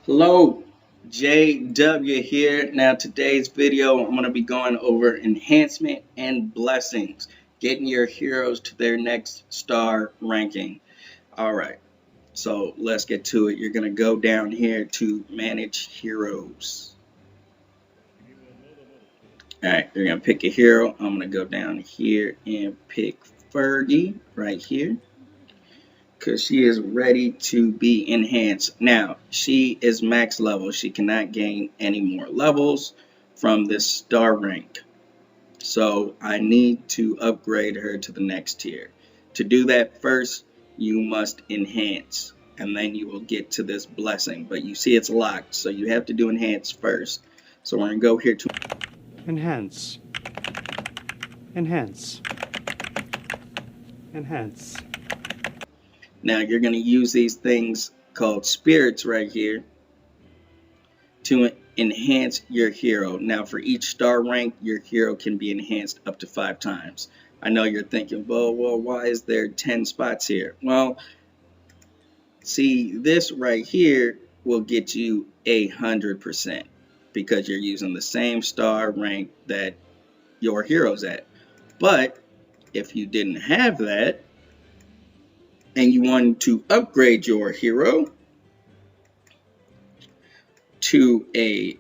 Hello, JW here. Now, today's video, I'm going to be going over enhancement and blessings, getting your heroes to their next star ranking. All right, so let's get to it. You're going to go down here to manage heroes. All right, you're going to pick a hero. I'm going to go down here and pick Fergie right here, because she is ready to be enhanced. Now, she is max level. She cannot gain any more levels from this star rank. So I need to upgrade her to the next tier. To do that, first, you must enhance, and then you will get to this blessing. But you see it's locked, so you have to do enhance first. So we're going to go here to Enhance. Enhance. Enhance. Now you're going to use these things called spirits right here to enhance your hero. Now for each star rank, your hero can be enhanced up to 5 times. I know you're thinking, well, why is there 10 spots here? Well, see, this right here will get you 100% because you're using the same star rank that your hero's at. But if you didn't have that and you wanted to upgrade your hero to the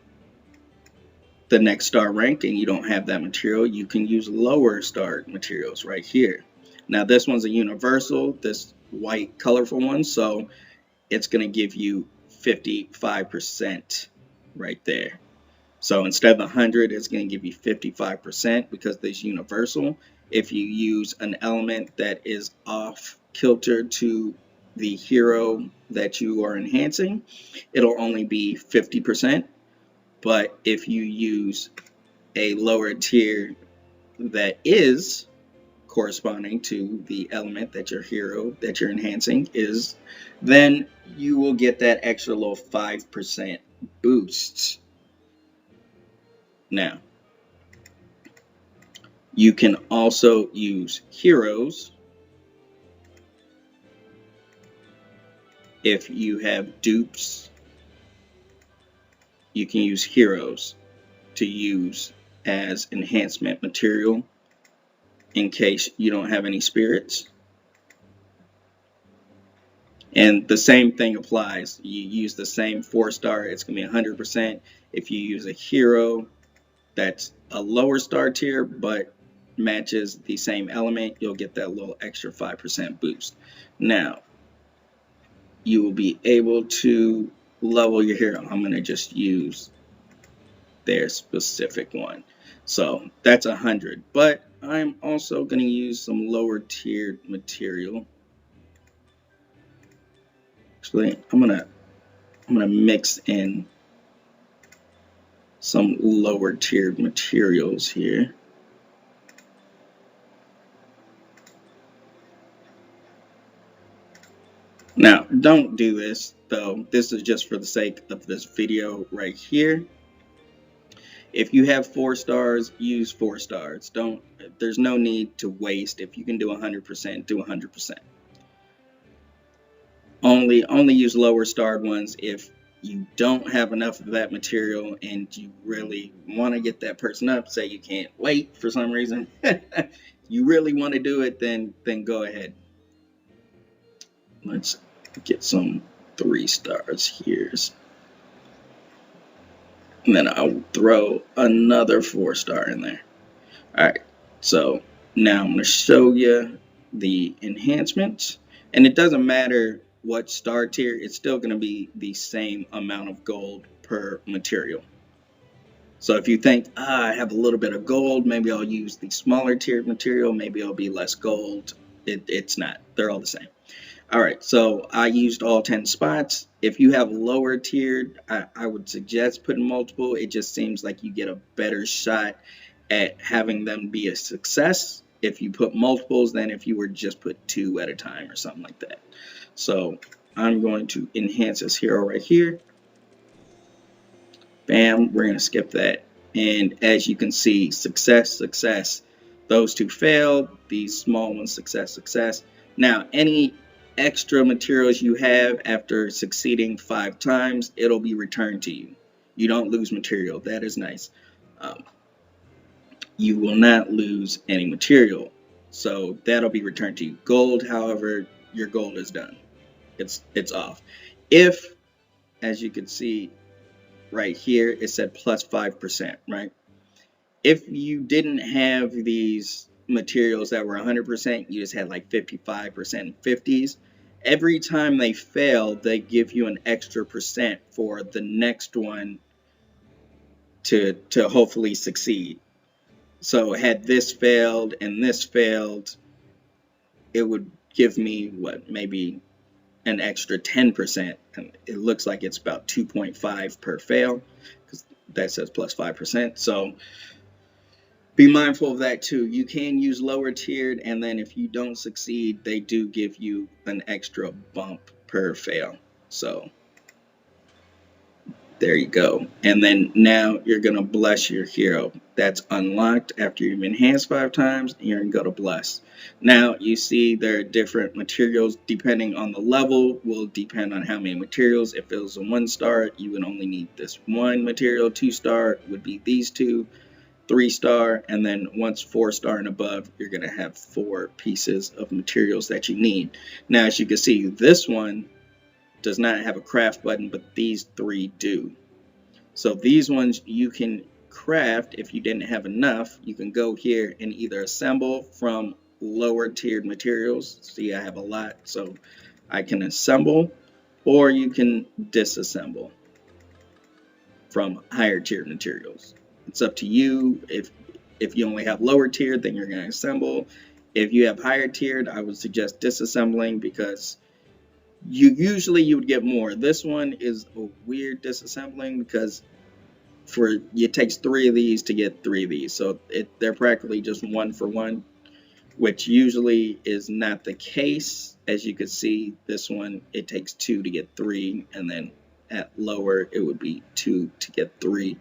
next star rank and you don't have that material, you can use lower star materials right here. Now this one's a universal, this white colorful one, so it's going to give you 55% right there. So instead of 100, it's going to give you 55% because this universal. If you use an element that is off kilter to the hero that you are enhancing, it'll only be 50%. But if you use a lower tier that is corresponding to the element that your hero that you're enhancing is, then you will get that extra little 5% boost. Now, you can also use heroes if you have dupes. You can use heroes to use as enhancement material in case you don't have any spirits. And the same thing applies. You use the same 4-star, it's going to be 100%. If you use a hero that's a lower star tier but matches the same element, you'll get that little extra 5% boost. Now, you will be able to level your hero. I'm going to just use their specific one. So that's 100. But I'm also going to use some lower tiered material. Actually, I'm gonna mix in some lower tiered materials here. Now, don't do this though. This is just for the sake of this video right here. If you have 4 stars, use 4 stars. There's no need to waste. If you can do 100%, do 100%. Only use lower starred ones if you don't have enough of that material and you really want to get that person up. Say you can't wait for some reason. You really want to do it, then go ahead. Let's get some 3 stars here. And then I'll throw another 4-star in there. Alright, so now I'm going to show you the enhancements. And it doesn't matter what star tier, it's still going to be the same amount of gold per material. So if you think, I have a little bit of gold, maybe I'll use the smaller tiered material, maybe it'll be less gold. It's not. They're all the same. Alright, so I used all 10 spots. If you have lower tiered, I would suggest putting multiple. It just seems like you get a better shot at having them be a success if you put multiples than if you were just put 2 at a time or something like that. So I'm going to enhance this hero right here. Bam, we're going to skip that. And as you can see, success, success. Those 2 failed. These small ones, success, success. Now, any extra materials you have after succeeding 5 times, it'll be returned to you. You don't lose material. That is nice. Um, you will not lose any material. So that'll be returned to you. Gold, however, your gold is done. It's off. If, as you can see right here, it said plus 5%, right? If you didn't have these materials that were 100%, you just had like 55%, 50s. Every time they fail, they give you an extra percent for the next one to hopefully succeed. So had this failed and this failed, it would give me what, maybe an extra 10%. And it looks like it's about 2.5 per fail because that says plus 5%. So be mindful of that too. You can use lower tiered, and then if you don't succeed, they do give you an extra bump per fail. So there you go. And then now you're going to bless your hero. That's unlocked after you've enhanced 5 times. You're going to go to bless. Now you see there are different materials depending on the level. Will depend on how many materials. If it was a 1-star, you would only need this one material. 2-star would be these two. 3-star, and then once 4-star and above, you're going to have 4 pieces of materials that you need. Now, as you can see, this one does not have a craft button, but these 3 do. So these ones you can craft. If you didn't have enough, you can go here and either assemble from lower tiered materials. See, I have a lot, so I can assemble, or you can disassemble from higher tiered materials. It's up to you. If you only have lower tiered, then you're going to assemble. If you have higher tiered, I would suggest disassembling because you would get more. This one is a weird disassembling because it takes 3 of these to get 3 of these. So they're practically just 1 for 1, which usually is not the case. As you can see, this one, it takes 2 to get 3, and then at lower, it would be 2 to get 3.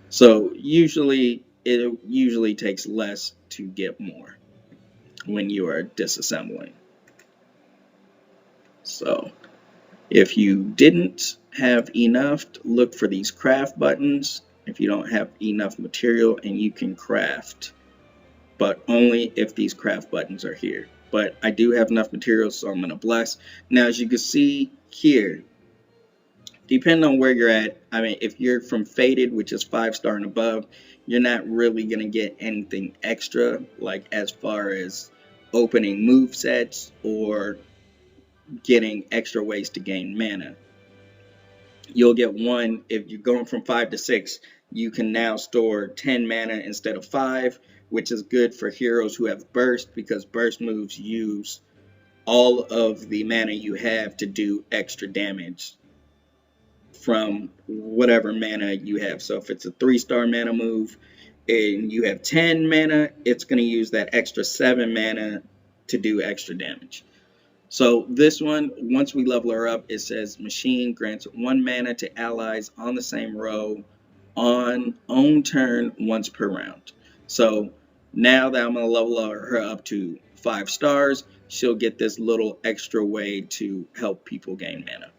So it usually takes less to get more when you are disassembling. So if you didn't have enough, look for these craft buttons. If you don't have enough material, and you can craft, but only if these craft buttons are here. But I do have enough material, so I'm going to bless. Now, as you can see here, depending on where you're at, I mean, if you're from Faded, which is 5-star and above, you're not really going to get anything extra, like as far as opening move sets or getting extra ways to gain mana. You'll get 1, if you're going from 5 to 6, you can now store 10 mana instead of 5, which is good for heroes who have burst, because burst moves use all of the mana you have to do extra damage from whatever mana you have. So if it's a 3-star mana move and you have 10 mana, it's going to use that extra 7 mana to do extra damage. So this one, once we level her up, it says machine grants 1 mana to allies on the same row on own turn once per round. So now that I'm going to level her up to 5 stars, she'll get this little extra way to help people gain mana,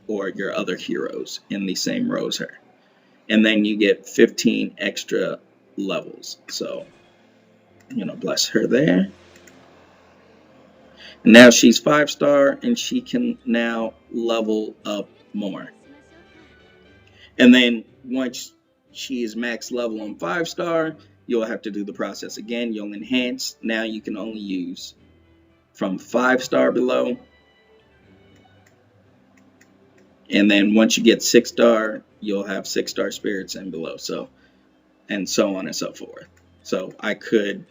or your other heroes in the same row as her. And then you get 15 extra levels. So, bless her there. And now she's 5-star, and she can now level up more. And then once she is max level on 5-star, you'll have to do the process again. You'll enhance. Now you can only use from 5-star below. And then once you get 6-star, you'll have 6-star spirits and below. So, and so on and so forth. So I could,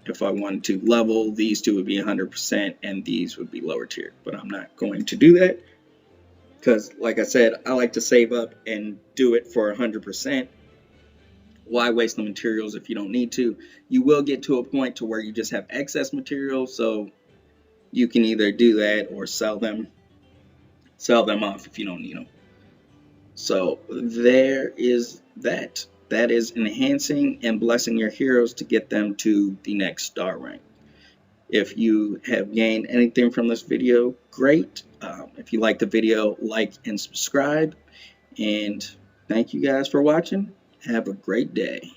if I wanted to level, these two would be 100% and these would be lower tier. But I'm not going to do that because, like I said, I like to save up and do it for 100%. Why waste the materials if you don't need to? You will get to a point to where you just have excess materials, so you can either do that or sell them off if you don't need them. So there is that. That is enhancing and blessing your heroes to get them to the next star rank. If you have gained anything from this video, great. If you like the video, like and subscribe. And thank you guys for watching. Have a great day.